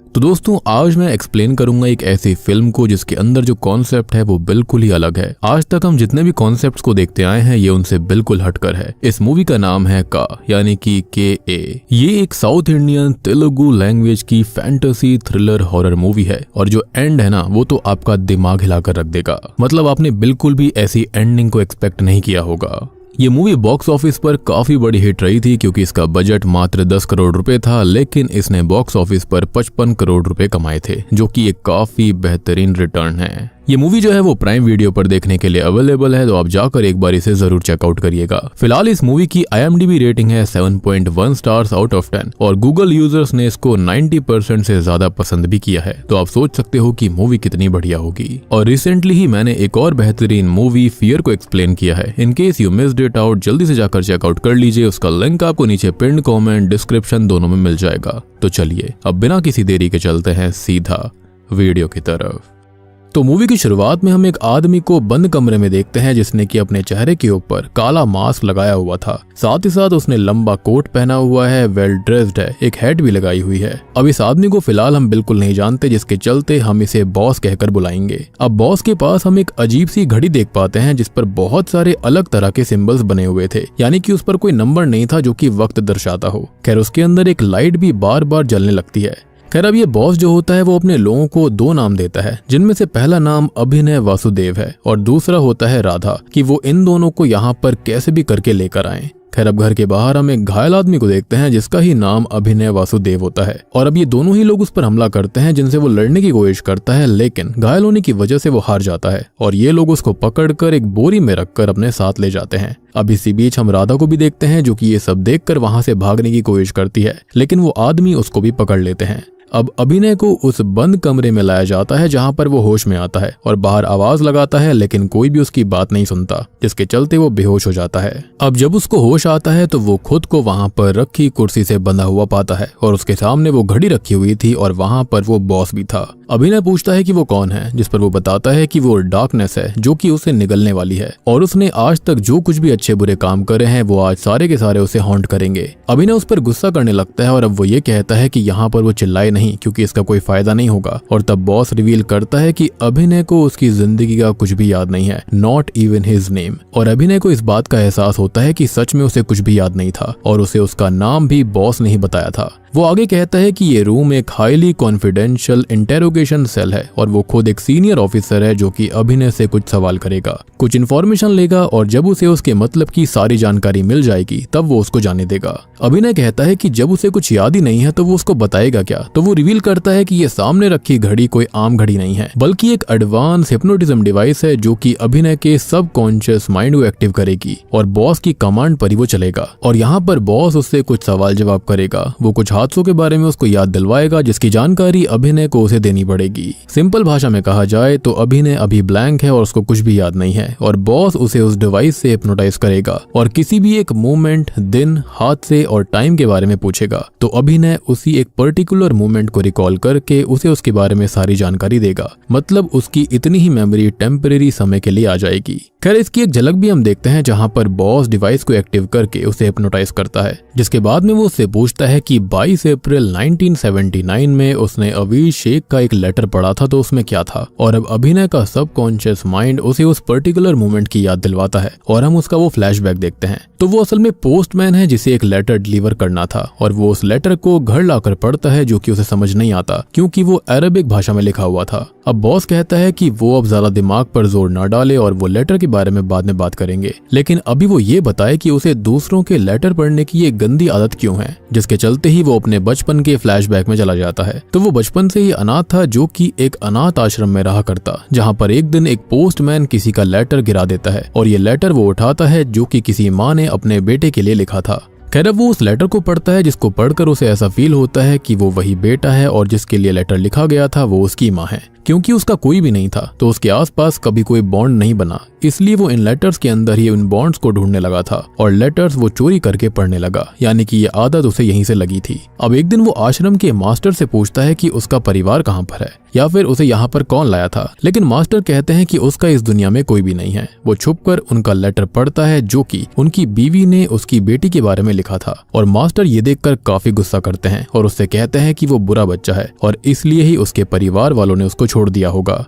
तो दोस्तों आज मैं एक्सप्लेन करूंगा एक ऐसी फिल्म को जिसके अंदर जो कॉन्सेप्ट है वो बिल्कुल ही अलग है। आज तक हम जितने भी कॉन्सेप्ट्स को देखते आए हैं ये उनसे बिल्कुल हटकर है। इस मूवी का नाम है का यानी कि KA। ये एक साउथ इंडियन तेलुगु लैंग्वेज की फैंटेसी थ्रिलर हॉरर मूवी है और जो एंड है ना वो तो आपका दिमाग हिलाकर रख देगा। मतलब आपने बिल्कुल भी ऐसी एंडिंग को एक्सपेक्ट नहीं किया होगा। ये मूवी बॉक्स ऑफिस पर काफी बड़ी हिट रही थी क्योंकि इसका बजट मात्र 10 करोड़ रुपए था, लेकिन इसने बॉक्स ऑफिस पर 55 करोड़ रुपए कमाए थे, जो कि एक काफी बेहतरीन रिटर्न है। ये मूवी जो है वो प्राइम वीडियो पर देखने के लिए अवेलेबल है, तो आप जाकर एक बार इसे जरूर चेकआउट करिएगा। फिलहाल इस मूवी की IMDb रेटिंग है 7.1 स्टार्स आउट ऑफ 10 और गूगल यूजर्स ने इसको 90% से ज्यादा पसंद भी किया है। तो आप सोच सकते हो कि मूवी कितनी बढ़िया होगी। और रिसेंटली ही मैंने एक और बेहतरीन मूवी फियर को एक्सप्लेन किया है। In case you missed it out, जल्दी से जाकर चेकआउट कर लीजिए। उसका लिंक आपको नीचे पिन कॉमेंट डिस्क्रिप्शन दोनों में मिल जाएगा। तो चलिए अब बिना किसी देरी के चलते हैं सीधा वीडियो की तरफ। तो मूवी की शुरुआत में हम एक आदमी को बंद कमरे में देखते हैं जिसने कि अपने चेहरे के ऊपर काला मास्क लगाया हुआ था। साथ ही साथ उसने लंबा कोट पहना हुआ है, वेल ड्रेस्ड है, एक हैट भी लगाई हुई है। अब इस आदमी को फिलहाल हम बिल्कुल नहीं जानते, जिसके चलते हम इसे बॉस कहकर बुलाएंगे। अब बॉस के पास हम एक अजीब सी घड़ी देख पाते हैं जिस पर बहुत सारे अलग तरह के सिंबल्स बने हुए थे, यानी कि उस पर कोई नंबर नहीं था जो कि वक्त दर्शाता हो। खैर उसके अंदर एक लाइट भी बार बार जलने लगती है। खैर अब ये बॉस जो होता है वो अपने लोगों को 2 नाम देता है, जिनमें से पहला नाम अभिनय वासुदेव है और दूसरा होता है राधा, कि वो इन दोनों को यहाँ पर कैसे भी करके लेकर आए। खैर अब घर के बाहर हम एक घायल आदमी को देखते हैं जिसका ही नाम अभिनय वासुदेव होता है और अब ये दोनों ही लोग उस पर हमला करते हैं जिनसे वो लड़ने की कोशिश करता है, लेकिन घायल होने की वजह से वो हार जाता है और ये लोग उसको पकड़कर एक बोरी में रखकर अपने साथ ले जाते हैं। अब इसी बीच हम राधा को भी देखते हैं जो कि ये सब देखकर वहां से भागने की कोशिश करती है, लेकिन वो आदमी उसको भी पकड़ लेते हैं। अब अभिनय को उस बंद कमरे में लाया जाता है जहां पर वो होश में आता है और बाहर आवाज लगाता है, लेकिन कोई भी उसकी बात नहीं सुनता, जिसके चलते वो बेहोश हो जाता है। अब जब उसको होश आता है तो वो खुद को वहां पर रखी कुर्सी से बंधा हुआ पाता है और उसके सामने वो घड़ी रखी हुई थी और वहां पर वो बॉस भी था। अभिनय पूछता है कि वो कौन है, जिस पर वो बताता है कि वो डार्कनेस है जो कि उसे निगलने वाली है और उसने आज तक जो कुछ भी अच्छे बुरे काम करे हैं वो आज सारे के सारे उसे हॉन्ट करेंगे। अभिनय उस पर गुस्सा करने लगता है और अब वो ये कहता है कि यहाँ पर वो चिल्लाए नहीं क्योंकि इसका कोई फायदा नहीं होगा। और तब बॉस रिवील करता है कि अभिनय को उसकी जिंदगी का कुछ भी याद नहीं है, नॉट इवन हिज नेम। और अभिनय को इस बात का एहसास होता है कि सच में उसे कुछ भी याद नहीं था और उसे उसका नाम भी बॉस ने ही बताया था। वो आगे कहता है कि ये रूम एक हाईली कॉन्फिडेंशियल इंटेरोगेशन सेल है और वो खुद एक सीनियर ऑफिसर है जो कि अभिनय से कुछ सवाल करेगा, कुछ इन्फॉर्मेशन लेगा और जब उसे उसके मतलब की सारी जानकारी मिल जाएगी तब वो उसको जाने देगा। अभिनय कहता है कि जब उसे कुछ याद ही नहीं है तो वो उसको बताएगा क्या। तो वो रिवील करता है कि ये सामने रखी घड़ी कोई आम घड़ी नहीं है बल्कि एक एडवांस हिप्नोटिज्म डिवाइस है जो कि अभिनय के सबकॉन्शियस माइंड को एक्टिव करेगी और बॉस की कमांड पर ही वो चलेगा। और यहाँ पर बॉस उससे कुछ सवाल जवाब करेगा, वो कुछ हादसों के बारे में उसको याद दिलवाएगा जिसकी जानकारी अभिनय को उसे देनी पड़ेगी। सिंपल भाषा में कहा जाए तो अभिनय अभी ब्लैंक है और उसको कुछ भी याद नहीं है और बॉस उसे उस डिवाइस से हिप्नोटाइज करेगा और किसी भी एक मोमेंट, दिन, हादसे और टाइम के बारे में पूछेगा तो अभिनय उसी एक पर्टिकुलर मोमेंट को रिकॉल करके उसे उसके बारे में सारी जानकारी देगा। मतलब उसकी इतनी ही मेमोरी टेम्परेरी समय के लिए आ जाएगी। खैर इसकी एक झलक भी हम देखते हैं जहां पर बॉस डिवाइस को एक्टिव करके उसे हिप्नोटाइज करता है, जिसके बाद में वो उससे पूछता है कि 22 अप्रैल 1979 में उसने अवीज शेख का एक लेटर पढ़ा था तो उसमें क्या था। और अब अभिनय का सबकॉन्शियस माइंड उसे उस पर्टिकुलर मोमेंट की याद दिलवाता है और हम उसका वो फ्लैशबैक देखते हैं। तो वो असल में पोस्टमैन है जिसे एक लेटर डिलीवर करना था और वो उस लेटर को घर लाकर पढ़ता है जो कि उसे समझ नहीं आता क्योंकि वो अरबिक भाषा में लिखा हुआ था। अब बॉस कहता है कि वो अब ज्यादा दिमाग पर जोर न डाले और वो लेटर के बारे में बाद में बात करेंगे, लेकिन अभी वो ये बताए कि उसे दूसरों के लेटर पढ़ने की ये गंदी आदत क्यों है, जिसके चलते ही वो अपने बचपन के फ्लैशबैक में चला जाता है। तो वो बचपन से ही अनाथ था जो कि एक अनाथ आश्रम में रहा करता, जहाँ पर एक दिन एक पोस्टमैन किसी का लेटर गिरा देता है और ये लेटर वो उठाता है जो कि किसी माँ ने अपने बेटे के लिए लिखा था। खैर अब वो उस लेटर को पढ़ता है जिसको पढ़कर उसे ऐसा फील होता है कि वो वही बेटा है और जिसके लिए लेटर लिखा गया था वो उसकी माँ है। क्योंकि उसका कोई भी नहीं था तो उसके आसपास कभी कोई बॉन्ड नहीं बना, इसलिए वो इन लेटर्स के अंदर ही इन बॉन्ड्स को ढूंढने लगा था और लेटर्स वो चोरी करके पढ़ने लगा, यानी कि ये आदत उसे यहीं से लगी थी। अब एक दिन वो आश्रम के मास्टर से पूछता है कि उसका परिवार कहाँ पर है या फिर उसे यहाँ पर कौन लाया था, लेकिन मास्टर कहते हैं कि उसका इस दुनिया में कोई भी नहीं है। वो छुपकर उनका लेटर पढ़ता है जो कि उनकी बीवी ने उसकी बेटी के बारे में लिखा था और मास्टर ये देखकर काफी गुस्सा करते हैं और उससे कहते हैं कि वो बुरा बच्चा है और इसलिए ही उसके परिवार वालों ने उसको छोड़ दिया होगा।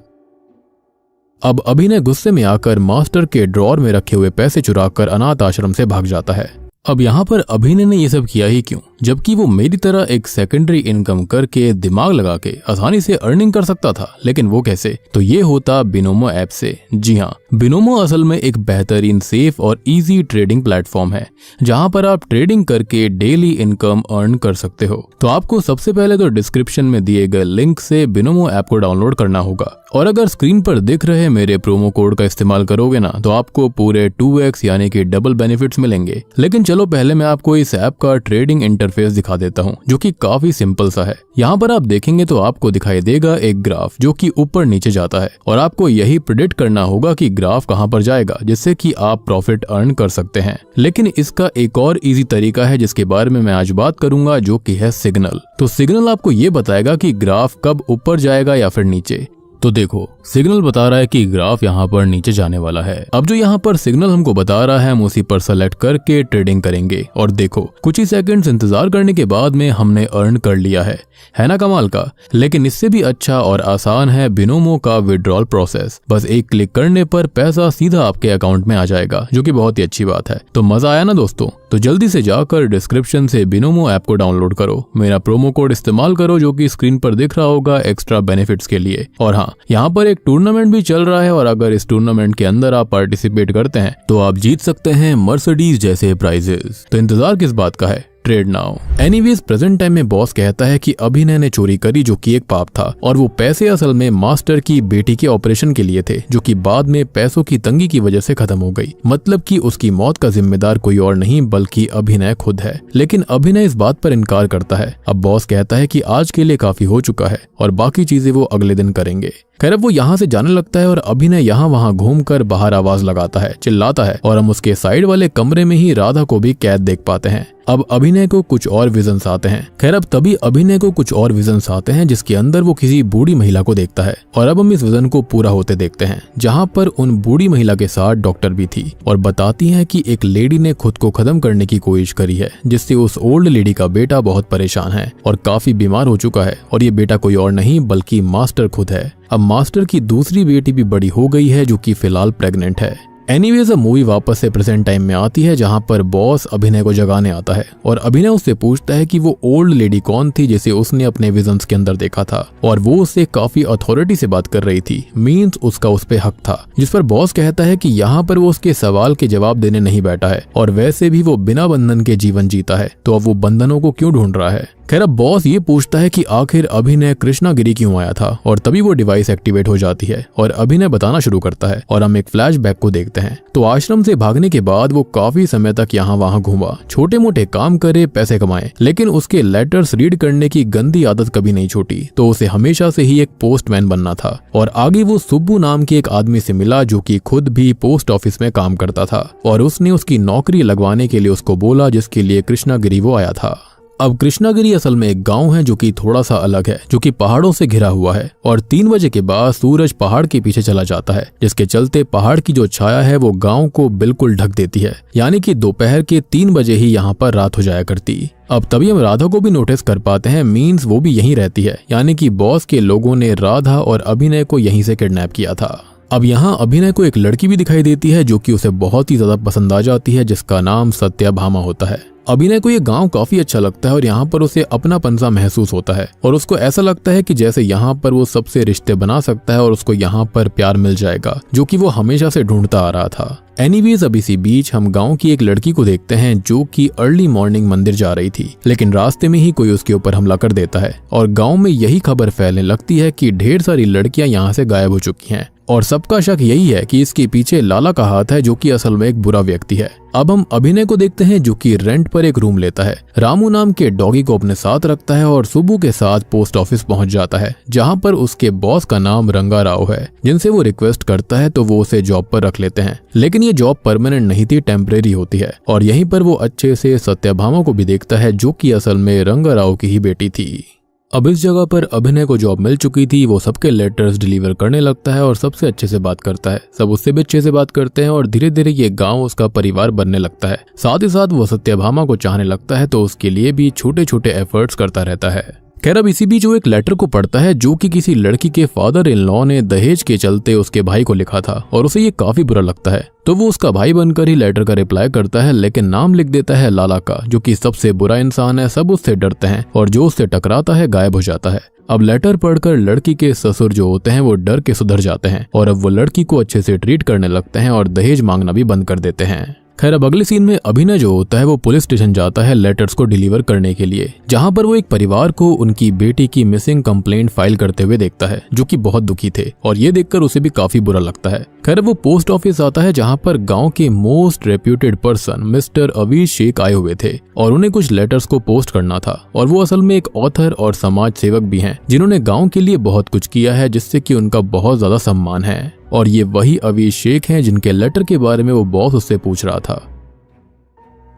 अब अभिनय गुस्से में आकर मास्टर के ड्रॉर में रखे हुए पैसे चुराकर अनाथ आश्रम से भाग जाता है। अब यहाँ पर अभिनय ने ये सब किया ही क्यों, जबकि वो मेरी तरह एक सेकेंडरी इनकम करके दिमाग लगा के आसानी से अर्निंग कर सकता था, लेकिन वो कैसे? तो ये होता बिनोमो ऐप से। जी हाँ, बिनोमो असल में एक बेहतरीन, सेफ और इजी ट्रेडिंग प्लेटफॉर्म है जहाँ पर आप ट्रेडिंग करके डेली इनकम अर्न कर सकते हो। तो आपको सबसे पहले तो डिस्क्रिप्शन में दिए गए लिंक से बिनोमो ऐप को डाउनलोड करना होगा और अगर स्क्रीन पर दिख रहे मेरे प्रोमो कोड का इस्तेमाल करोगे ना तो आपको पूरे 2x यानी कि डबल बेनिफिट्स मिलेंगे। लेकिन चलो पहले मैं आपको इस ऐप का ट्रेडिंग इंटरफेस दिखा देता हूँ जो कि काफी सिंपल सा है। यहाँ पर आप देखेंगे तो आपको दिखाई देगा एक ग्राफ जो कि ऊपर नीचे जाता है और आपको यही प्रेडिक्ट करना होगा कि ग्राफ कहाँ पर जाएगा जिससे कि आप प्रॉफिट अर्न कर सकते हैं। लेकिन इसका एक और इजी तरीका है जिसके बारे में मैं आज बात करूंगा जो कि है सिग्नल। तो सिग्नल आपको ये बताएगा कि ग्राफ कब ऊपर जाएगा या फिर नीचे। तो देखो, सिग्नल बता रहा है कि ग्राफ यहाँ पर नीचे जाने वाला है। अब जो यहाँ पर सिग्नल हमको बता रहा है हम उसी पर सेलेक्ट करके ट्रेडिंग करेंगे और देखो कुछ ही सेकंड्स इंतजार करने के बाद में हमने अर्न कर लिया है ना कमाल का। लेकिन इससे भी अच्छा और आसान है बिनोमो का विड्रॉल प्रोसेस। बस एक क्लिक करने पर पैसा सीधा आपके अकाउंट में आ जाएगा, जो कि बहुत ही अच्छी बात है। तो मजा आया ना दोस्तों? तो जल्दी से जाकर डिस्क्रिप्शन से बिनोमो ऐप को डाउनलोड करो, मेरा प्रोमो कोड इस्तेमाल करो जो कि स्क्रीन पर दिख रहा होगा एक्स्ट्रा बेनिफिट्स के लिए। और हाँ, यहाँ पर एक टूर्नामेंट भी चल रहा है और अगर इस टूर्नामेंट के अंदर आप पार्टिसिपेट करते हैं तो आप जीत सकते हैं मर्सिडीज जैसे प्राइजेस। तो इंतजार किस बात का है, trade now. Anyways present time में बॉस कहता है कि अभिनय ने चोरी करी जो कि एक पाप था और वो पैसे असल में मास्टर की बेटी के ऑपरेशन के लिए थे जो कि बाद में पैसों की तंगी की वजह से खत्म हो गई। मतलब कि उसकी मौत का जिम्मेदार कोई और नहीं बल्कि अभिनय खुद है। लेकिन अभिनय इस बात पर इनकार करता है। अब बॉस कहता है कि आज के लिए काफी हो चुका है और बाकी चीजें वो अगले दिन करेंगे। खैर अब वो यहाँ से जाने लगता है और अभिनय यहाँ वहाँ घूमकर बाहर आवाज लगाता है, चिल्लाता है और हम उसके साइड वाले कमरे में ही राधा को भी कैद देख पाते हैं। अब अभिनय को कुछ और विजन्स आते हैं। खैर अब तभी अभिनय को कुछ और विजन्स आते हैं जिसके अंदर वो किसी बूढ़ी महिला को देखता है और अब हम इस विजन को पूरा होते देखते हैं जहाँ पर उन बूढ़ी महिला के साथ डॉक्टर भी थी और बताती है कि एक लेडी ने खुद को खत्म करने की कोशिश करी है जिससे उस ओल्ड लेडी का बेटा बहुत परेशान है और काफी बीमार हो चुका है और ये बेटा कोई और नहीं बल्कि मास्टर खुद है। अब मास्टर की दूसरी बेटी भी बड़ी हो गई है जो कि फिलहाल प्रेग्नेंट है। एनीवेज अब मूवी वापस से प्रेजेंट टाइम में आती है जहां पर बॉस अभिनय को जगाने आता है और अभिनय उससे पूछता है कि वो ओल्ड लेडी कौन थी जिसे उसने अपने विजन्स के अंदर देखा था और वो उससे काफी अथॉरिटी से बात कर रही थी, मींस उसका उस पे हक था। जिस पर बॉस कहता है कि यहाँ पर वो उसके सवाल के जवाब देने नहीं बैठा है और वैसे भी वो बिना बंधन के जीवन जीता है तो अब वो बंधनों को क्यों ढूंढ रहा है। खैर अब बॉस ये पूछता है कि आखिर अभिनय कृष्णागिरी क्यों आया था और तभी वो डिवाइस एक्टिवेट हो जाती है और अभिनय बताना शुरू करता है और हम एक फ्लैशबैक को देखते हैं। तो आश्रम से भागने के बाद वो काफी समय तक यहाँ वहाँ घूमा, छोटे मोटे काम करे, पैसे कमाए, लेकिन उसके लेटर्स रीड करने की गंदी आदत कभी नहीं छूटी। तो उसे हमेशा से ही एक पोस्टमैन बनना था और आगे वो सुब्बू नाम के एक आदमी से मिला जो कि खुद भी पोस्ट ऑफिस में काम करता था और उसने उसकी नौकरी लगवाने के लिए उसको बोला जिसके लिए कृष्णागिरी वो आया था। अब कृष्णागिरी असल में एक गांव है जो कि थोड़ा सा अलग है, जो कि पहाड़ों से घिरा हुआ है और 3 बजे के बाद सूरज पहाड़ के पीछे चला जाता है जिसके चलते पहाड़ की जो छाया है वो गांव को बिल्कुल ढक देती है, यानी कि दोपहर के 3 बजे ही यहाँ पर रात हो जाया करती। अब तभी हम राधा को भी नोटिस कर पाते हैं, मींस वो भी यहीं रहती है, यानी कि बॉस के लोगों ने राधा और अभिनय को यहीं से किडनैप किया था। अब यहाँ अभिनय को एक लड़की भी दिखाई देती है जो कि उसे बहुत ही ज्यादा पसंद आ जाती है जिसका नाम सत्याभामा होता है। अभिनय को ये गांव काफी अच्छा लगता है और यहाँ पर उसे अपनापन-सा महसूस होता है और उसको ऐसा लगता है कि जैसे यहाँ पर वो सबसे रिश्ते बना सकता है और उसको यहाँ पर प्यार मिल जाएगा जो कि वो हमेशा से ढूंढता आ रहा था। एनीवेज अब इसी बीच हम गांव की एक लड़की को देखते हैं जो कि अर्ली मॉर्निंग मंदिर जा रही थी, लेकिन रास्ते में ही कोई उसके ऊपर हमला कर देता है और गांव में यही खबर फैलने लगती है कि ढेर सारी लड़कियां यहाँ से गायब हो चुकी हैं और सबका शक यही है कि इसके पीछे लाला का हाथ है, जो कि असल में एक बुरा व्यक्ति है। अब हम अभिनय को देखते हैं, जो कि रेंट पर एक रूम लेता है, रामू नाम के डॉगी को अपने साथ रखता है और सुब्बू के साथ पोस्ट ऑफिस पहुंच जाता है, जहां पर उसके बॉस का नाम रंगा राव है, जिनसे वो रिक्वेस्ट करता है तो वो उसे जॉब पर रख लेते हैं। लेकिन ये जॉब परमानेंट नहीं थी, टेम्परेरी होती है। और यहीं पर वो अच्छे से सत्यभामा को भी देखता है, जो कि असल में रंगा राव की ही बेटी थी। अब इस जगह पर अभिनय को जॉब मिल चुकी थी, वो सबके लेटर्स डिलीवर करने लगता है और सबसे अच्छे से बात करता है। सब उससे भी अच्छे से बात करते हैं और धीरे धीरे ये गांव उसका परिवार बनने लगता है। साथ ही साथ वो सत्यभामा को चाहने लगता है, तो उसके लिए भी छोटे छोटे एफर्ट्स करता रहता है। खैर अब इसी बीच वो एक लेटर को पढ़ता है, जो कि किसी लड़की के फादर इन लॉ ने दहेज के चलते उसके भाई को लिखा था और उसे ये काफी बुरा लगता है। तो वो उसका भाई बनकर ही लेटर का रिप्लाई करता है, लेकिन नाम लिख देता है लाला का, जो कि सबसे बुरा इंसान है। सब उससे डरते हैं और जो उससे टकराता है गायब हो जाता है। अब लेटर पढ़कर लड़की के ससुर जो होते हैं वो डर के सुधर जाते हैं और अब वो लड़की को अच्छे से ट्रीट करने लगते हैं और दहेज मांगना भी बंद कर देते हैं। खैर अब अगले सीन में अभिनय जो होता है वो पुलिस स्टेशन जाता है लेटर्स को डिलीवर करने के लिए, जहां पर वो एक परिवार को उनकी बेटी की मिसिंग कंप्लेंट फाइल करते हुए देखता है, जो कि बहुत दुखी थे और ये देखकर उसे भी काफी बुरा लगता है। खैर वो पोस्ट ऑफिस आता है, जहां पर गांव के most reputed person mister Aviz Sheikh आए हुए थे और उन्हें कुछ लेटर्स को पोस्ट करना था। और वो असल में एक ऑथर और समाज सेवक भी हैं, जिन्होंने गाँव के लिए बहुत कुछ किया है, जिससे कि उनका बहुत ज्यादा सम्मान है। और ये वही अवीज शेख हैं जिनके लेटर के बारे में वो बॉस उससे पूछ रहा था।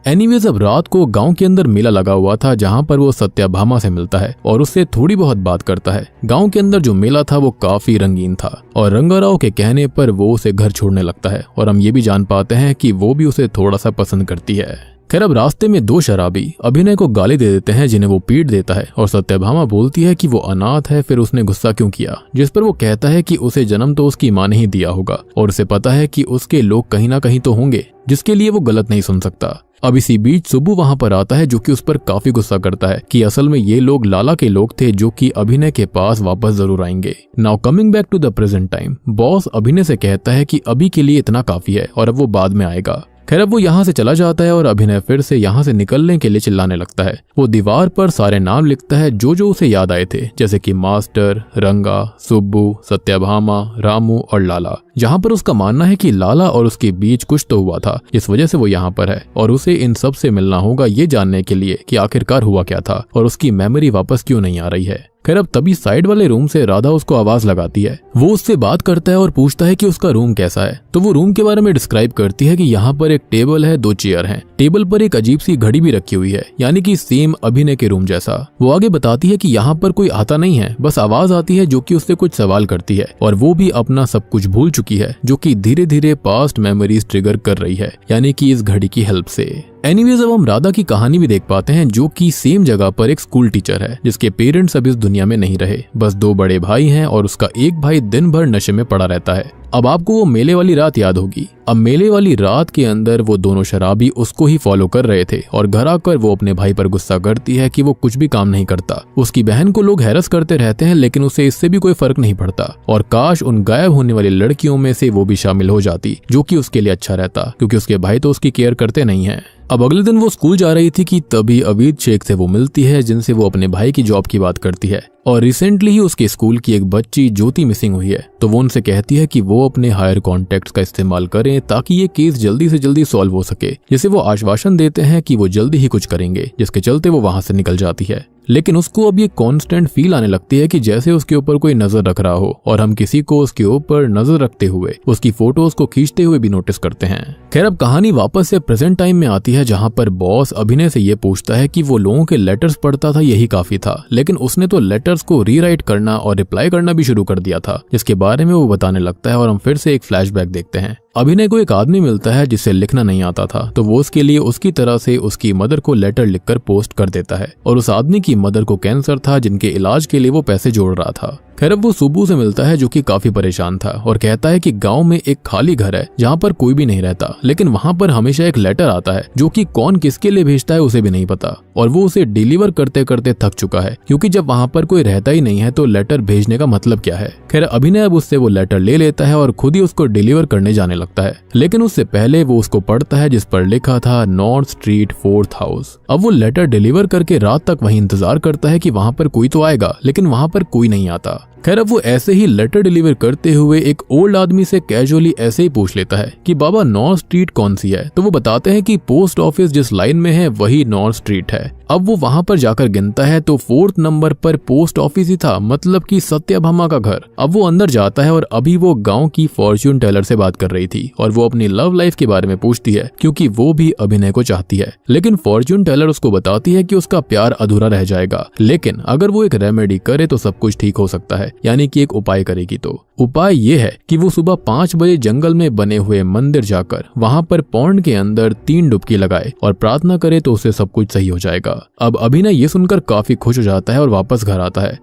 एनीवेज अब रात को गांव के अंदर मेला लगा हुआ था, जहां पर वो सत्यभामा से मिलता है और उससे थोड़ी बहुत बात करता है। गांव के अंदर जो मेला था वो काफी रंगीन था और रंगाराव के कहने पर वो उसे घर छोड़ने लगता है और हम ये भी जान पाते हैं कि वो भी उसे थोड़ा सा पसंद करती है। खैर अब रास्ते में दो शराबी अभिनय को गाली दे देते हैं, जिन्हें वो पीट देता है और सत्यभामा बोलती है कि वो अनाथ है, फिर उसने गुस्सा क्यों किया, जिस पर वो कहता है कि उसे जन्म तो उसकी माँ ने ही दिया होगा और उसे पता है कि उसके लोग कहीं ना कहीं तो होंगे, जिसके लिए वो गलत नहीं सुन सकता। अब इसी बीच सुब्बू वहां पर आता है, जो कि उस पर काफी गुस्सा करता है कि असल में ये लोग लाला के लोग थे, जो कि अभिनय के पास वापस जरूर आएंगे। Now coming back to the present time, boss Abhinay से कहता है कि अभी के लिए इतना काफी है और अब वो बाद में आएगा। खैर अब वो यहाँ से चला जाता है और अभिनय फिर से यहाँ से निकलने के लिए चिल्लाने लगता है। वो दीवार पर सारे नाम लिखता है जो उसे याद आए थे, जैसे कि मास्टर, रंगा, सुब्बू, सत्यभामा, रामू और लाला, जहाँ पर उसका मानना है कि लाला और उसके बीच कुछ तो हुआ था, इस वजह से वो यहाँ पर है और उसे इन सब से मिलना होगा ये जानने के लिए कि आखिरकार हुआ क्या था और उसकी मेमोरी वापस क्यों नहीं आ रही है। खैर अब तभी साइड वाले रूम से राधा उसको आवाज लगाती है। वो उससे बात करता है और पूछता है कि उसका रूम कैसा है। तो वो रूम के बारे में डिस्क्राइब करती है कि यहाँ पर एक टेबल है, 2 चेयर हैं। टेबल पर एक अजीब सी घड़ी भी रखी हुई है, यानी कि सेम अभिनय के रूम जैसा। वो आगे बताती है कि यहाँ पर कोई आता नहीं है, बस आवाज आती है जो कि उससे कुछ सवाल करती है और वो भी अपना सब कुछ भूल चुकी है, जो कि धीरे धीरे पास्ट मेमोरीज ट्रिगर कर रही है, यानी कि इस घड़ी की हेल्प से। एनीवेज अब हम राधा की कहानी भी देख पाते हैं, जो कि सेम जगह पर एक स्कूल टीचर है, जिसके पेरेंट्स अब इस दुनिया में नहीं रहे, बस 2 बड़े भाई हैं और उसका एक भाई दिन भर नशे में पड़ा रहता है। अब आपको वो मेले वाली रात याद होगी। अब मेले वाली रात के अंदर वो दोनों शराबी उसको ही फॉलो कर रहे थे और घर आकर वो अपने भाई पर गुस्सा करती है कि वो कुछ भी काम नहीं करता। उसकी बहन को लोग हैरस करते रहते हैं, लेकिन उसे इससे भी कोई फर्क नहीं पड़ता और काश उन गायब होने वाली लड़कियों में से वो भी शामिल हो जाती, जो कि उसके लिए अच्छा रहता, क्योंकि उसके भाई तो उसकी केयर करते नहीं है। अब अगले दिन वो स्कूल जा रही थी कि तभी अवीद शेख से वो मिलती है, जिनसे वो अपने भाई की जॉब की बात करती है और रिसेंटली ही उसके स्कूल की एक बच्ची ज्योति मिसिंग हुई है। तो वो उनसे कहती है कि वो अपने हायर कॉन्टेक्ट्स का इस्तेमाल करें ताकि ये केस जल्दी से जल्दी सॉल्व हो सके, जिसे वो आश्वासन देते हैं कि वो जल्दी ही कुछ करेंगे, जिसके चलते वो वहां से निकल जाती है। लेकिन उसको अब ये कांस्टेंट फील आने लगती है कि जैसे उसके ऊपर कोई नजर रख रहा हो और हम किसी को उसके ऊपर नजर रखते हुए उसकी फोटोज को खींचते हुए भी नोटिस करते हैं। खैर अब कहानी वापस से प्रेजेंट टाइम में आती है, जहां पर बॉस अभिनय से ये पूछता है कि वो लोगों के लेटर्स पढ़ता था, यही काफी था, लेकिन उसने तो लेटर्स को रीराइट करना और रिप्लाई करना भी शुरू कर दिया था, जिसके बारे में वो बताने लगता है और हम फिर से एक फ्लैशबैक देखते हैं। अभिनय को एक आदमी मिलता है जिसे लिखना नहीं आता था, तो वो उसके लिए उसकी तरह से उसकी मदर को लेटर लिखकर पोस्ट कर देता है और उस आदमी की मदर को कैंसर था, जिनके इलाज के लिए वो पैसे जोड़ रहा था। खैर अब वो सुब्बू से मिलता है, जो कि काफी परेशान था और कहता है कि गांव में एक खाली घर है जहां पर कोई भी नहीं रहता, लेकिन वहां पर हमेशा एक लेटर आता है जो कि कौन किसके लिए भेजता है उसे भी नहीं पता और वो उसे डिलीवर करते करते थक चुका है, क्योंकि जब वहां पर कोई रहता ही नहीं है तो लेटर भेजने का मतलब क्या है। खैर अभिनय अब उससे वो लेटर ले लेता है और खुद ही उसको डिलीवर करने जाने लगता है, लेकिन उससे पहले वो उसको पढ़ता है जिस पर लिखा था नॉर्थ स्ट्रीट 4th हाउस। अब वो लेटर डिलीवर करके रात तक वहीं इंतजार करता है कि वहां पर कोई तो आएगा, लेकिन वहां पर कोई नहीं आता। खैर अब वो ऐसे ही लेटर डिलीवर करते हुए एक ओल्ड आदमी से कैजुअली ऐसे ही पूछ लेता है कि बाबा नॉर्थ स्ट्रीट कौन सी है। तो वो बताते हैं कि पोस्ट ऑफिस जिस लाइन में है वही नॉर्थ स्ट्रीट है। अब वो वहां पर जाकर गिनता है तो 4th नंबर पर पोस्ट ऑफिस ही था, मतलब कि सत्यभामा का घर। अब वो अंदर जाता है और अभी वो गांव की फॉर्च्यून टेलर से बात कर रही थी और वो अपनी लव लाइफ के बारे में पूछती है क्योंकि वो भी अभिनय को चाहती है। लेकिन फॉर्च्यून टेलर उसको बताती है कि उसका प्यार अधूरा रह जाएगा, लेकिन अगर वो एक रेमेडी करे तो सब कुछ ठीक हो सकता है, यानी कि एक उपाय करेगी। तो उपाय ये है कि वो सुबह 5 बजे जंगल में बने हुए मंदिर जाकर वहां पर पौंड के अंदर 3 डुबकी लगाए और प्रार्थना करे तो उससे सब कुछ सही हो जाएगा। अब अभिनय ये सुनकर काफी खुश हो जाता है और वापस घर आता है।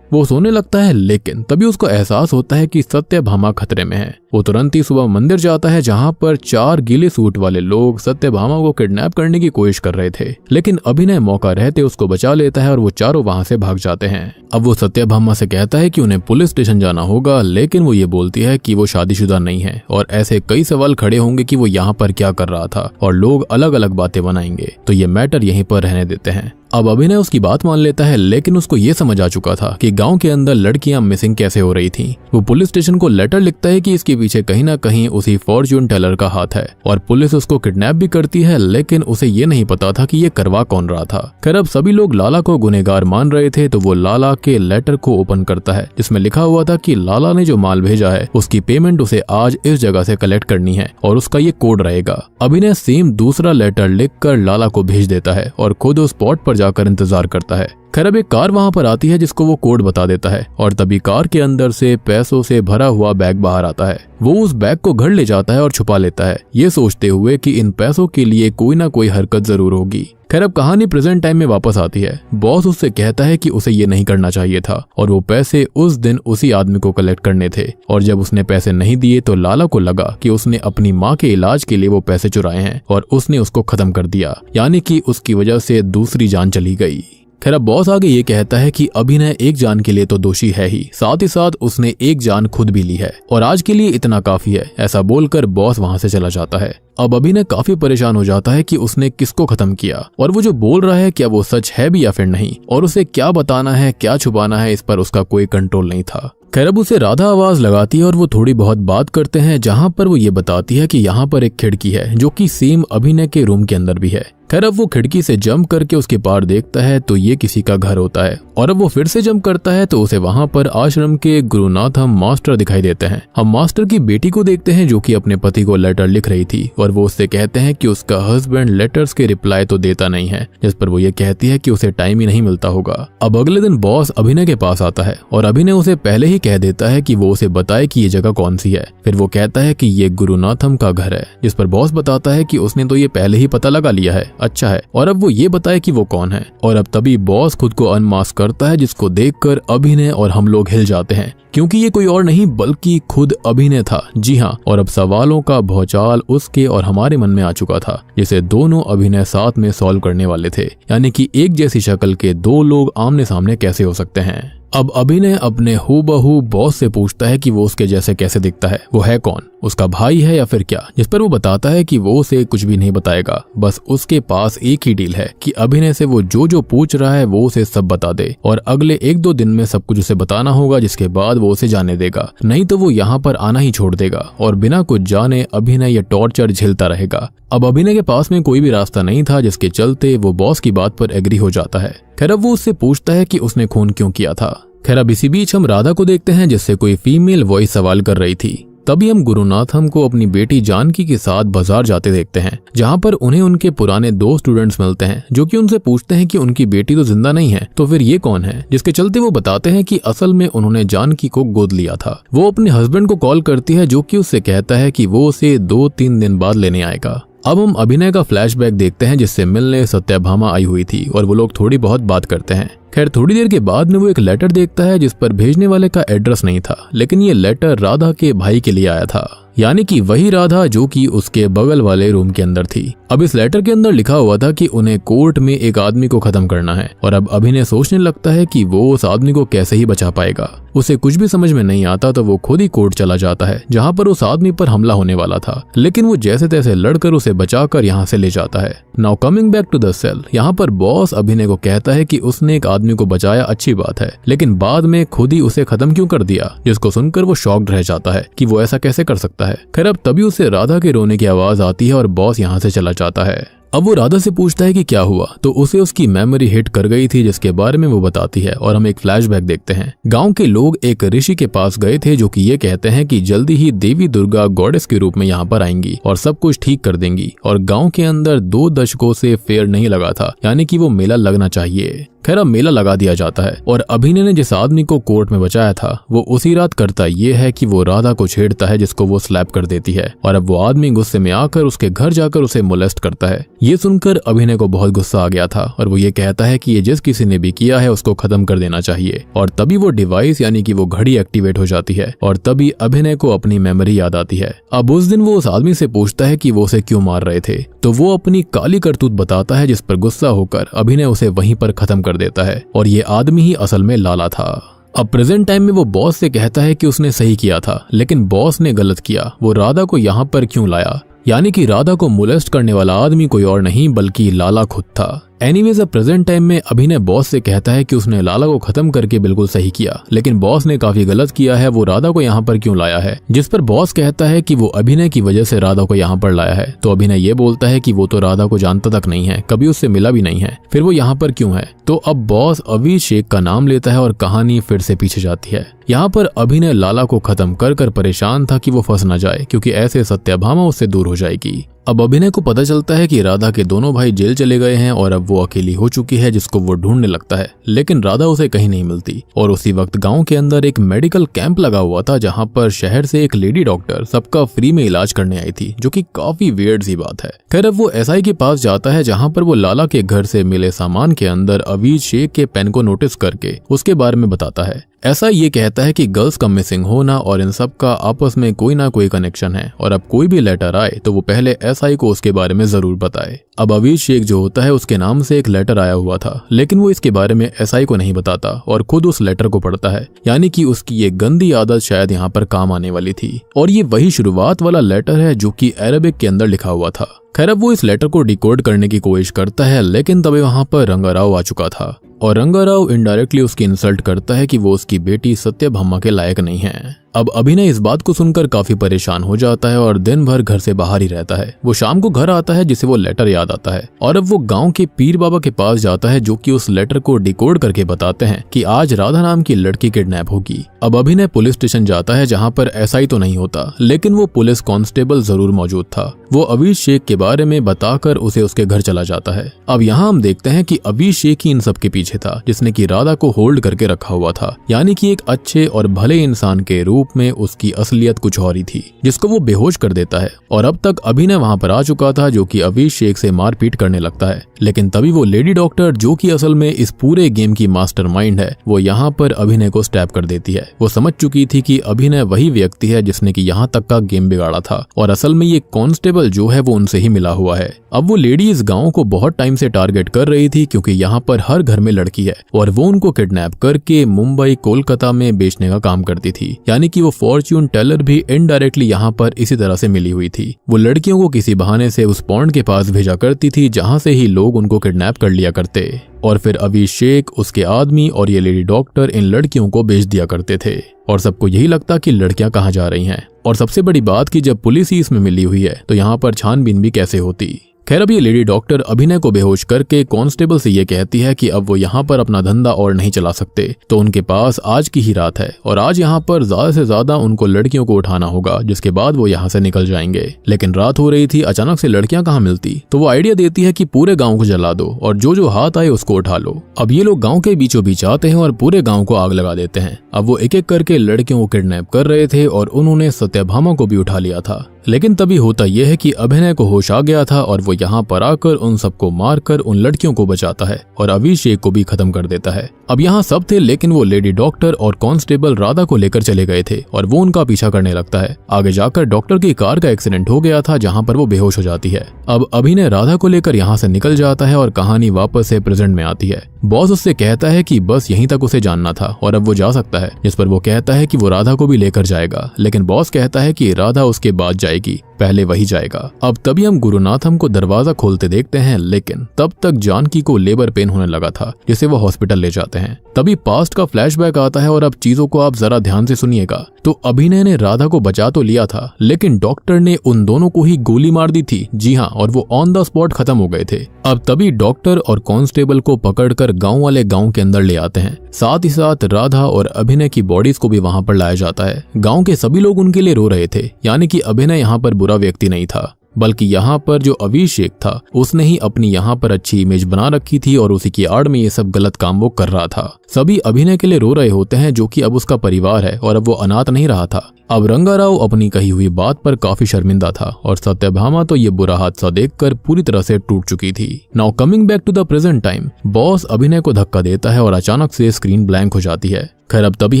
वो सोने लगता है, लेकिन तभी उसको एहसास होता है कि सत्यभामा खतरे में है। वो तुरंत ही सुबह मंदिर जाता है जहां पर 4 गीले सूट वाले लोग सत्यभामा को किडनैप करने की कोशिश कर रहे थे, लेकिन अभिनय मौका रहते उसको बचा लेता है और वो चारों वहां से भाग जाते हैं। अब वो सत्यभामा से कहता है कि उन्हें पुलिस स्टेशन जाना होगा, लेकिन वो ये बोलती है कि वो शादीशुदा नहीं है और ऐसे कई सवाल खड़े होंगे कि वो यहाँ पर क्या कर रहा था और लोग अलग अलग बातें बनाएंगे, तो ये मैटर यहीं पर रहने देते हैं। अब अभिनय उसकी बात मान लेता है, लेकिन उसको ये समझ आ चुका था कि गांव के अंदर लड़कियां मिसिंग कैसे हो रही थीं। वो पुलिस स्टेशन को लेटर लिखता है कि इसके पीछे कहीं ना कहीं उसी फॉर्च्यून टेलर का हाथ है और पुलिस उसको किडनैप भी करती है, लेकिन उसे ये नहीं पता था कि ये करवा कौन रहा था। खैर अब सभी लोग लाला को गुनहगार मान रहे थे, तो वो लाला के लेटर को ओपन करता है जिसमें लिखा हुआ था कि लाला ने जो माल भेजा है उसकी पेमेंट उसे आज इस जगह से कलेक्ट करनी है और उसका ये कोड रहेगा। अभिनय सेम दूसरा लेटर लिखकर लाला को भेज देता है और खुद उस स्पॉट पर जाकर इंतजार करता है। खैर अब एक कार वहां पर आती है जिसको वो कोड बता देता है और तभी कार के अंदर से पैसों से भरा हुआ बैग बाहर आता है। वो उस बैग को घर ले जाता है और छुपा लेता है, ये सोचते हुए कि इन पैसों के लिए कोई ना कोई हरकत जरूर होगी। खैर अब कहानी प्रेजेंट टाइम में वापस आती है। बॉस उससे कहता है कि उसे ये नहीं करना चाहिए था और वो पैसे उस दिन उसी आदमी को कलेक्ट करने थे, और जब उसने पैसे नहीं दिए तो लाला को लगा कि उसने अपनी माँ के इलाज के लिए वो पैसे चुराए हैं और उसने उसको खत्म कर दिया, यानी कि उसकी वजह से दूसरी जान चली गई। खैर अब बॉस आगे ये कहता है कि अभिनय एक जान के लिए तो दोषी है ही साथ उसने एक जान खुद भी ली है और आज के लिए इतना काफी है। ऐसा बोलकर बॉस वहां से चला जाता है। अब अभिनय काफी परेशान हो जाता है कि उसने किसको खत्म किया और वो जो बोल रहा है क्या वो सच है भी या फिर नहीं, और उसे क्या बताना है क्या छुपाना है इस पर उसका कोई कंट्रोल नहीं था। खैर अब उसे राधा आवाज लगाती है और वो थोड़ी बहुत बात करते हैं, जहां पर वो ये बताती है कि यहाँ पर एक खिड़की है जो कि सेम अभिनय के रूम के अंदर भी है। खैर अब वो खिड़की से जंप करके उसके पार देखता है तो ये किसी का घर होता है, और अब वो फिर से जंप करता है तो उसे वहां पर आश्रम के गुरुनाथम मास्टर दिखाई देते हैं। हम मास्टर की बेटी को देखते हैं जो कि अपने पति को लेटर लिख रही थी और वो उससे कहते हैं कि उसका हस्बैंड लेटर्स के रिप्लाई तो देता नहीं है, जिस पर वो ये कहती है कि उसे टाइम ही नहीं मिलता होगा। अब अगले दिन बॉस अभिनय के पास आता है और अभिनय उसे पहले ही कह देता है कि वो उसे बताए कि ये जगह कौन सी है। फिर वो कहता है कि ये गुरुनाथम का घर है, जिस पर बॉस बताता है कि उसने तो ये पहले ही पता लगा लिया है, अच्छा है, और अब वो ये बताए कि वो कौन है। और अब तभी बॉस खुद को अनमास्क करता है, जिसको देखकर अभिनय और हम लोग हिल जाते हैं क्योंकि ये कोई और नहीं बल्कि खुद अभिनय था। जी हाँ, और अब सवालों का भौचाल उसके और हमारे मन में आ चुका था, जिसे दोनों अभिनय साथ में सॉल्व करने वाले थे, यानी कि एक जैसी शक्ल के दो लोग आमने सामने कैसे हो सकते हैं। अब अभिनय अपने हूबहू बॉस से पूछता है कि वो उसके जैसे कैसे दिखता है, वो है कौन, उसका भाई है या फिर क्या, जिस पर वो बताता है कि वो उसे कुछ भी नहीं बताएगा, बस उसके पास एक ही डील है कि अभिनय से वो जो पूछ रहा है वो उसे सब बता दे और अगले 1-2 दिन में सब कुछ उसे बताना होगा, जिसके बाद वो उसे जाने देगा, नहीं तो वो यहाँ पर आना ही छोड़ देगा और बिना कुछ जाने अभिनय ये टॉर्चर झेलता रहेगा। अब अभिनय के पास में कोई भी रास्ता नहीं था, जिसके चलते वो बॉस की बात पर एग्री हो जाता है। खैर अब वो उससे पूछता है कि उसने खून क्यों किया था। खैर अब इसी बीच हम राधा को देखते हैं जिससे कोई फीमेल वॉइस सवाल कर रही थी। तभी हम गुरुनाथम को अपनी बेटी जानकी के साथ बाजार जाते देखते हैं, जहां पर उन्हें उनके पुराने 2 स्टूडेंट्स मिलते हैं जो कि उनसे पूछते हैं कि उनकी बेटी तो जिंदा नहीं है, तो फिर ये कौन है, जिसके चलते वो बताते हैं कि असल में उन्होंने जानकी को गोद लिया था। वो अपने हस्बैंड को कॉल करती है जो कि उससे कहता है कि वो उसे 2-3 दिन बाद लेने आएगा। अब हम अभिनय का फ्लैशबैक देखते हैं जिससे मिलने सत्यभामा आई हुई थी और वो लोग थोड़ी बहुत बात करते हैं। खैर थोड़ी देर के बाद में वो एक लेटर देखता है जिस पर भेजने वाले का एड्रेस नहीं था, लेकिन ये लेटर राधा के भाई के लिए आया था। यानी कि वही राधा जो कि उसके बगल वाले रूम के अंदर थी। अब इस लेटर के अंदर लिखा हुआ था कि उन्हें कोर्ट में एक आदमी को खत्म करना है और अब अभिनय सोचने लगता है कि वो उस आदमी को कैसे ही बचा पाएगा। उसे कुछ भी समझ में नहीं आता तो वो खुद ही कोर्ट चला जाता है जहाँ पर उस आदमी पर हमला होने वाला था, लेकिन वो जैसे तैसे लड़कर उसे बचाकर यहाँ से ले जाता है। Now coming back to the cell, यहाँ पर बॉस अभिनय को कहता है कि उसने एक आदमी को बचाया, अच्छी बात है, लेकिन बाद में खुद ही उसे खत्म क्यों कर दिया, जिसको सुनकर वो शॉक्ड रह जाता है कि वो ऐसा कैसे कर सकता है। खैर अब तभी उसे राधा के रोने की आवाज आती है और बॉस यहाँ से चला जाता है। अब वो राधा से पूछता है कि क्या हुआ, तो उसे उसकी मेमोरी हिट कर गई थी जिसके बारे में वो बताती है और हम एक फ्लैशबैक देखते हैं। गांव के लोग एक ऋषि के पास गए थे जो कि ये कहते हैं कि जल्दी ही देवी दुर्गा गॉडेस के रूप में यहाँ पर आएंगी और सब कुछ ठीक कर देंगी, और गांव के अंदर 2 दशकों से फेयर नहीं लगा था, यानी कि वो मेला लगना चाहिए। खैर अब मेला लगा दिया जाता है और अभिनय ने जिस आदमी को कोर्ट में बचाया था वो उसी रात करता ये है कि वो राधा को छेड़ता है, जिसको वो स्लैप कर देती है, और अब वो आदमी गुस्से में आकर उसके घर जाकर उसे मोलेस्ट करता है। ये सुनकर अभिनय को बहुत गुस्सा आ गया था और वो ये कहता है कि ये जिस किसी ने भी किया है उसको खत्म कर देना चाहिए, और तभी वो डिवाइस यानी कि वो घड़ी एक्टिवेट हो जाती है और तभी अभिनय को अपनी मेमोरी याद आती है। अब उस दिन वो उस आदमी से पूछता है कि वो उसे क्यों मार रहे थे, तो वो अपनी काली करतूत बताता है, जिस पर गुस्सा होकर अभिनय उसे वहीं पर खत्म कर देता है, और ये आदमी ही असल में लाला था। अब प्रेजेंट टाइम में वो बॉस से कहता है कि उसने सही किया था, लेकिन बॉस ने गलत किया, वो राधा को यहाँ पर क्यों लाया, यानी कि राधा को मोलेस्ट करने वाला आदमी कोई और नहीं बल्कि लाला खुद था। एनीवेज अब प्रेजेंट टाइम में अभिनय बॉस से कहता है कि उसने लाला को खत्म करके बिल्कुल सही किया, लेकिन बॉस ने काफी गलत किया है, वो राधा को यहाँ पर क्यों लाया है, जिस पर बॉस कहता है कि वो अभिनय की वजह से राधा को यहाँ पर लाया है। तो अभिनय ये बोलता है कि वो तो राधा को जानता तक नहीं है, कभी उससे मिला भी नहीं है, फिर वो यहाँ पर क्यों है। तो अब बॉस अवीर शेख का नाम लेता है और कहानी फिर से पीछे जाती है। यहाँ पर अभिनय लाला को खत्म कर परेशान था कि वो फंस न जाए, क्योंकि ऐसे सत्यभामा उससे दूर हो जाएगी। अब अभिनय को पता चलता है कि राधा के दोनों भाई जेल चले गए हैं और अब वो अकेली हो चुकी है, जिसको वो ढूंढने लगता है, लेकिन राधा उसे कहीं नहीं मिलती। और उसी वक्त गांव के अंदर एक मेडिकल कैंप लगा हुआ था जहां पर शहर से एक लेडी डॉक्टर सबका फ्री में इलाज करने आई थी, जो कि काफी वियर्ड सी बात है। खैर अब वो एसआई के पास जाता है जहां पर वो लाला के घर से मिले सामान के अंदर अवीज शेख के पेन को नोटिस करके उसके बारे में बताता है। ऐसा ये कहता है कि गर्ल्स का मिसिंग होना और इन सब का आपस में कोई ना कोई कनेक्शन है, और अब कोई भी लेटर आए तो वो पहले एसआई को उसके बारे में जरूर बताए। अब अवीज शेख जो होता है उसके नाम से एक लेटर आया हुआ था, लेकिन वो इसके बारे में एसआई को नहीं बताता और खुद उस लेटर को पढ़ता है, यानी कि उसकी ये गंदी आदत शायद यहाँ पर काम आने वाली थी। और ये वही शुरुआत वाला लेटर है जो कि अरबिक के अंदर लिखा हुआ था। खैर अब वो इस लेटर को डिकोड करने की कोशिश करता है, लेकिन तभी वहां पर रंगाराव आ चुका था और रंगाराव इनडायरेक्टली उसकी इंसल्ट करता है कि वो उसकी बेटी सत्यभामा के लायक नहीं है। अब अभिनय इस बात को सुनकर काफी परेशान हो जाता है और दिन भर घर से बाहर ही रहता है। वो शाम को घर आता है जिसे वो लेटर याद आता है, और अब वो गांव के पीर बाबा के पास जाता है जो कि उस लेटर को डिकोड करके बताते हैं कि आज राधा नाम की लड़की किडनैप होगी। अब अभिनय पुलिस स्टेशन जाता है जहां पर एसआई तो नहीं होता, लेकिन वो पुलिस कांस्टेबल जरूर मौजूद था। वो अवीज शेख के बारे में बताकर उसे उसके घर चला जाता है। अब यहाँ हम देखते हैं कि अवीज शेख ही इन सब के पीछे था, जिसने की राधा को होल्ड करके रखा हुआ था, यानी कि एक अच्छे और भले इंसान के रूप में उसकी असलियत कुछ और ही थी, जिसको वो बेहोश कर देता है। और अब तक अभिनय वहां पर आ चुका था जो कि अवीज शेख से मारपीट करने लगता है, लेकिन तभी वो लेडी डॉक्टर जो कि असल में इस पूरे गेम की मास्टरमाइंड है, वो यहाँ पर अभिनय को स्टैब कर देती है। वो समझ चुकी थी कि अभिनय वही व्यक्ति है जिसने की यहाँ तक का गेम बिगाड़ा था, और असल में ये कांस्टेबल जो है वो उनसे ही मिला हुआ है। अब वो लेडी इस गांव को बहुत टाइम से टारगेट कर रही थी, क्योंकि यहाँ पर हर घर में लड़की है और वो उनको किडनैप करके मुंबई कोलकाता में बेचने का काम करती थी, यानी कि वो फॉर्च्यून टेलर भी इनडायरेक्टली यहाँ पर इसी तरह से मिली हुई थी। वो लड़कियों को किसी बहाने से उस पॉन्ड के पास भेजा करती थी जहां से ही लोग उनको किडनैप कर लिया करते, और फिर अवीज शेख, उसके आदमी और ये लेडी डॉक्टर इन लड़कियों को बेच दिया करते थे। और सबको यही लगता कि लड़कियां कहाँ जा रही हैं। और सबसे बड़ी बात कि जब पुलिस ही इसमें मिली हुई है तो यहाँ पर छानबीन भी कैसे होती। खैर अब ये लेडी डॉक्टर अभिनय को बेहोश करके कांस्टेबल से ये कहती है कि अब वो यहाँ पर अपना धंधा और नहीं चला सकते, तो उनके पास आज की ही रात है और आज यहाँ पर ज्यादा से ज्यादा उनको लड़कियों को उठाना होगा, जिसके बाद वो यहाँ से निकल जाएंगे। लेकिन रात हो रही थी, अचानक से लड़कियां कहाँ मिलती, तो वो आइडिया देती है कि पूरे गाँव को जला दो और जो जो हाथ आए उसको उठा लो। अब ये लोग गाँव के बीचों बीच आते हैं और पूरे गाँव को आग लगा देते हैं। अब वो एक एक करके लड़कियों को किडनैप कर रहे थे और उन्होंने सत्यभामा को भी उठा लिया था। लेकिन तभी होता यह है कि अभिनय को होश आ गया था और वो यहाँ पर आकर उन सबको मारकर उन लड़कियों को बचाता है और अभिषेक को भी खत्म कर देता है। अब यहाँ सब थे, लेकिन वो लेडी डॉक्टर और कांस्टेबल राधा को लेकर चले गए थे और वो उनका पीछा करने लगता है। आगे जाकर डॉक्टर की कार का एक्सीडेंट हो गया था जहाँ पर वो बेहोश हो जाती है। अब अभिनय राधा को लेकर यहाँ से निकल जाता है और कहानी वापस से प्रेजेंट में आती है। बॉस उससे कहता है कि बस यहीं तक उसे जानना था और अब वो जा सकता है, जिस पर वो कहता है कि वो राधा को भी लेकर जाएगा, लेकिन बॉस कहता है कि राधा उसके बाद जाएगी, पहले वही जाएगा। अब तभी हम गुरुनाथम को दरवाजा खोलते देखते हैं, लेकिन तब तक जानकी को लेबर पेन होने लगा था जिसे वो हॉस्पिटल ले जाते हैं। तभी पास्ट का फ्लैशबैक आता है और अब चीजों को आप जरा ध्यान से सुनिएगा। तो अभिनय ने राधा को बचा तो लिया था, लेकिन डॉक्टर ने उन दोनों को ही गोली मार दी थी। जी हाँ, और वो ऑन द स्पॉट खत्म हो गए थे। अब तभी डॉक्टर और कांस्टेबल को पकड़कर गांव वाले गांव के अंदर ले आते हैं। साथ ही साथ राधा और अभिनय की बॉडीज को भी वहां पर लाया जाता है। गांव के सभी लोग उनके लिए रो रहे थे, यानी कि अभिनय यहाँ पर बुरा व्यक्ति नहीं था, बल्कि यहाँ पर जो अभिषेक था उसने ही अपनी यहाँ पर अच्छी इमेज बना रखी थी और उसी की आड़ में ये सब गलत काम वो कर रहा था। सभी अभिनय के लिए रो रहे होते हैं, जो कि अब उसका परिवार है और अब वो अनाथ नहीं रहा था। अब रंगाराव अपनी कही हुई बात पर काफी शर्मिंदा था और सत्यभामा तो ये बुरा हादसा देखकर पूरी तरह से टूट चुकी थी। Now coming back to the present time, boss Abhinay को धक्का देता है और अचानक से स्क्रीन ब्लैंक हो जाती है। खैर अब तभी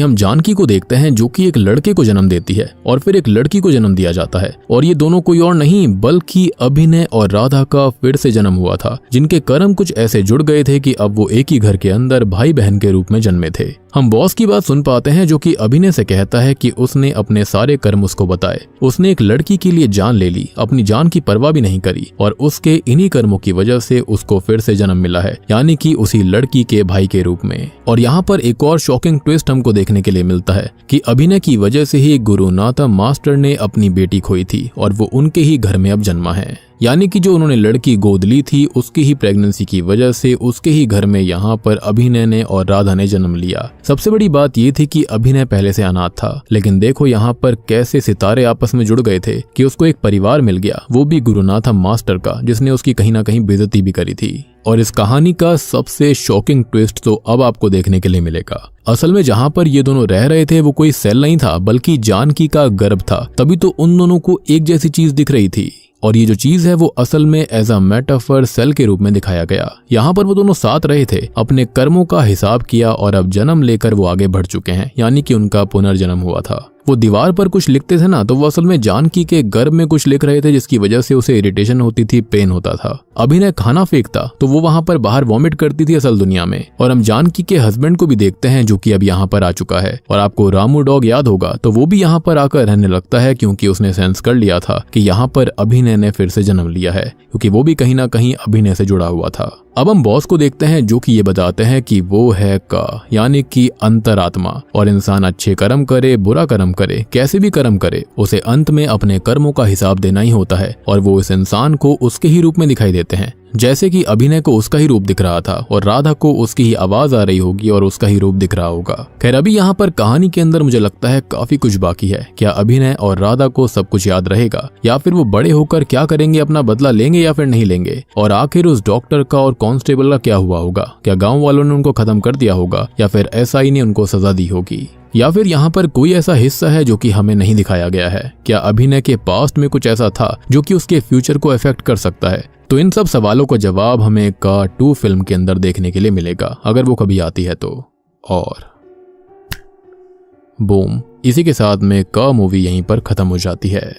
हम जानकी को देखते हैं, जो कि एक लड़के को जन्म देती है और फिर एक लड़की को जन्म दिया जाता है, और ये दोनों कोई और नहीं बल्कि अभिनय और राधा का फिर से जन्म हुआ था, जिनके कर्म कुछ ऐसे जुड़ गए थे कि अब वो एक ही घर के अंदर भाई बहन के रूप में जन्मे थे। हम बॉस की बात सुन पाते हैं, जो कि अभिनय से कहता है कि उसने अपने सारे कर्म उसको बताए। उसने एक लड़की के लिए जान ले ली, अपनी जान की परवाह भी नहीं करी, और उसके इन्हीं कर्मों की वजह से उसको फिर से जन्म मिला है, यानी कि उसी लड़की के भाई के रूप में। और यहाँ पर एक और शॉकिंग ट्विस्ट हमको देखने के लिए मिलता है कि अभिनय की वजह से ही गुरुनाथम मास्टर ने अपनी बेटी खोई थी और वो उनके ही घर में अब जन्मा है, यानी कि जो उन्होंने लड़की गोद ली थी उसकी ही प्रेगनेंसी की वजह से उसके ही घर में यहाँ पर अभिनय ने और राधा ने जन्म लिया। सबसे बड़ी बात ये थी कि अभिनय पहले से अनाथ था, लेकिन देखो यहाँ पर कैसे सितारे आपस में जुड़ गए थे कि उसको एक परिवार मिल गया, वो भी गुरुनाथम मास्टर का, जिसने उसकी कहीं ना कहीं बेइज्जती भी करी थी। और इस कहानी का सबसे शॉकिंग ट्विस्ट तो अब आपको देखने के लिए मिलेगा। असल में जहाँ पर ये दोनों रह रहे थे वो कोई सेल नहीं था, बल्कि जानकी का गर्भ था। तभी तो उन दोनों को एक जैसी चीज दिख रही थी, और ये जो चीज है वो असल में एज अ मेटाफर सेल के रूप में दिखाया गया। यहाँ पर वो दोनों साथ रहे थे, अपने कर्मों का हिसाब किया और अब जन्म लेकर वो आगे बढ़ चुके हैं, यानी कि उनका पुनर्जन्म हुआ था। वो दीवार पर कुछ लिखते थे ना, तो वो असल में जानकी के गर्भ में कुछ लिख रहे थे, जिसकी वजह से उसे इरिटेशन होती थी, पेन होता था। अभिनय खाना फेंकता तो वो वहां पर बाहर वॉमिट करती थी असल दुनिया में। और हम जानकी के हस्बैंड को भी देखते हैं, जो कि अब यहाँ पर आ चुका है। और आपको रामू डॉग याद होगा, तो वो भी यहाँ पर आकर रहने लगता है, क्योंकि उसने सेंस कर लिया था कि यहाँ पर अभिनय ने फिर से जन्म लिया है, क्योंकि वो भी कहीं ना कहीं अभिनय से जुड़ा हुआ था। अब हम बॉस को देखते हैं, जो कि ये बताते हैं कि वो है का, यानी कि अंतरात्मा, और इंसान अच्छे कर्म करे बुरा कर्म करे कैसे भी कर्म करे, उसे अंत में अपने कर्मों का हिसाब देना ही होता है, और वो इस इंसान को उसके ही रूप में दिखाई देते हैं। जैसे कि अभिनय को उसका ही रूप दिख रहा था और राधा को उसकी ही आवाज आ रही होगी और उसका ही रूप दिख रहा होगा। खैर अभी यहाँ पर कहानी के अंदर मुझे लगता है काफी कुछ बाकी है। क्या अभिनय और राधा को सब कुछ याद रहेगा, या फिर वो बड़े होकर क्या करेंगे, अपना बदला लेंगे या फिर नहीं लेंगे? और आखिर उस डॉक्टर का और कांस्टेबल का क्या हुआ होगा? क्या गाँव वालों ने उनको खत्म कर दिया होगा, या फिर SI ने उनको सजा दी होगी? या फिर यहाँ पर कोई ऐसा हिस्सा है जो कि हमें नहीं दिखाया गया है? क्या अभिनय के पास्ट में कुछ ऐसा था जो कि उसके फ्यूचर को अफेक्ट कर सकता है? तो इन सब सवालों का जवाब हमें का 2 फिल्म के अंदर देखने के लिए मिलेगा, अगर वो कभी आती है तो। और बूम, इसी के साथ में का मूवी यहीं पर खत्म हो जाती है।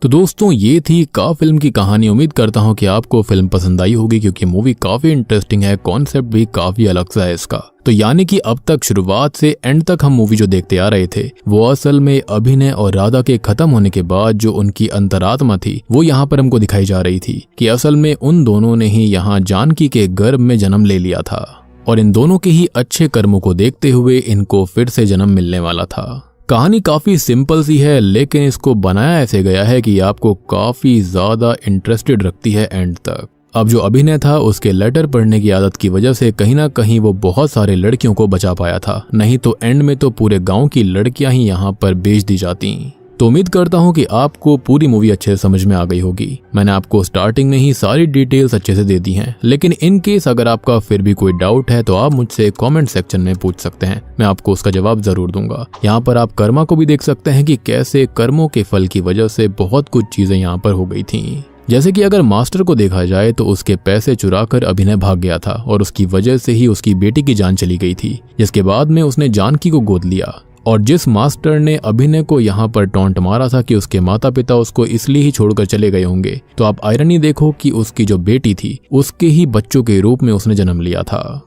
तो दोस्तों ये थी का फिल्म की कहानी। उम्मीद करता हूँ कि आपको फिल्म पसंद आई होगी, क्योंकि मूवी काफी इंटरेस्टिंग है, कॉन्सेप्ट भी काफी अलग सा है इसका। तो यानी कि अब तक शुरुआत से एंड तक हम मूवी जो देखते आ रहे थे वो असल में अभिनय और राधा के खत्म होने के बाद जो उनकी अंतरात्मा थी वो यहाँ पर हमको दिखाई जा रही थी, कि असल में उन दोनों ने ही यहाँ जानकी के गर्भ में जन्म ले लिया था, और इन दोनों के ही अच्छे कर्मों को देखते हुए इनको फिर से जन्म मिलने वाला था। कहानी काफी सिंपल सी है, लेकिन इसको बनाया ऐसे गया है कि आपको काफी ज्यादा इंटरेस्टेड रखती है एंड तक। अब जो अभिनय था उसके लेटर पढ़ने की आदत की वजह से कहीं ना कहीं वो बहुत सारे लड़कियों को बचा पाया था, नहीं तो एंड में तो पूरे गांव की लड़कियां ही यहाँ पर बेच दी जाती। तो उम्मीद करता हूँ कि आपको पूरी मूवी अच्छे से समझ में आ गई होगी। मैंने आपको स्टार्टिंग में ही सारी डिटेल्स अच्छे से दे दी हैं, लेकिन इन केस अगर आपका फिर भी कोई डाउट है तो आप मुझसे कमेंट सेक्शन में पूछ सकते हैं, मैं आपको उसका जवाब जरूर दूंगा। यहाँ पर आप कर्मा को भी देख सकते हैं कि कैसे कर्मों के फल की वजह से बहुत कुछ चीजें यहाँ पर हो गई थी। जैसे कि अगर मास्टर को देखा जाए तो उसके पैसे चुराकर अभिनय भाग गया था और उसकी वजह से ही उसकी बेटी की जान चली गई थी, जिसके बाद में उसने जानकी को गोद लिया। और जिस मास्टर ने अभिनय को यहाँ पर टॉन्ट मारा था कि उसके माता पिता उसको इसलिए ही छोड़कर चले गए होंगे, तो आप आयरनी देखो कि उसकी जो बेटी थी उसके ही बच्चों के रूप में उसने जन्म लिया था।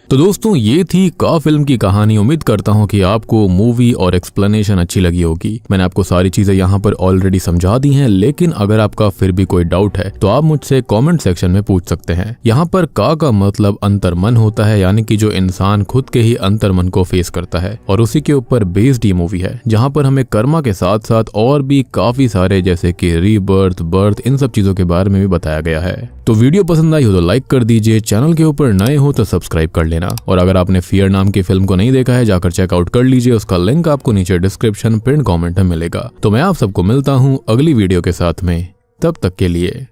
तो दोस्तों ये थी का फिल्म की कहानी। उम्मीद करता हूँ कि आपको मूवी और एक्सप्लेनेशन अच्छी लगी होगी। मैंने आपको सारी चीजें यहाँ पर ऑलरेडी समझा दी हैं, लेकिन अगर आपका फिर भी कोई डाउट है तो आप मुझसे कमेंट सेक्शन में पूछ सकते हैं। यहाँ पर का मतलब अंतर्मन होता है, यानी कि जो इंसान खुद के ही अंतर्मन को फेस करता है, और उसी के ऊपर बेस्ड ये मूवी है, जहाँ पर हमें कर्मा के साथ साथ और भी काफी सारे जैसे कि रीबर्थ, बर्थ, इन सब चीजों के बारे में भी बताया गया है। तो वीडियो पसंद आई हो तो लाइक कर दीजिए, चैनल के ऊपर नए हो तो सब्सक्राइब कर लेना, और अगर आपने फियर नाम की फिल्म को नहीं देखा है जाकर चेकआउट कर लीजिए, उसका लिंक आपको नीचे डिस्क्रिप्शन पिन कमेंट में मिलेगा। तो मैं आप सबको मिलता हूँ अगली वीडियो के साथ में, तब तक के लिए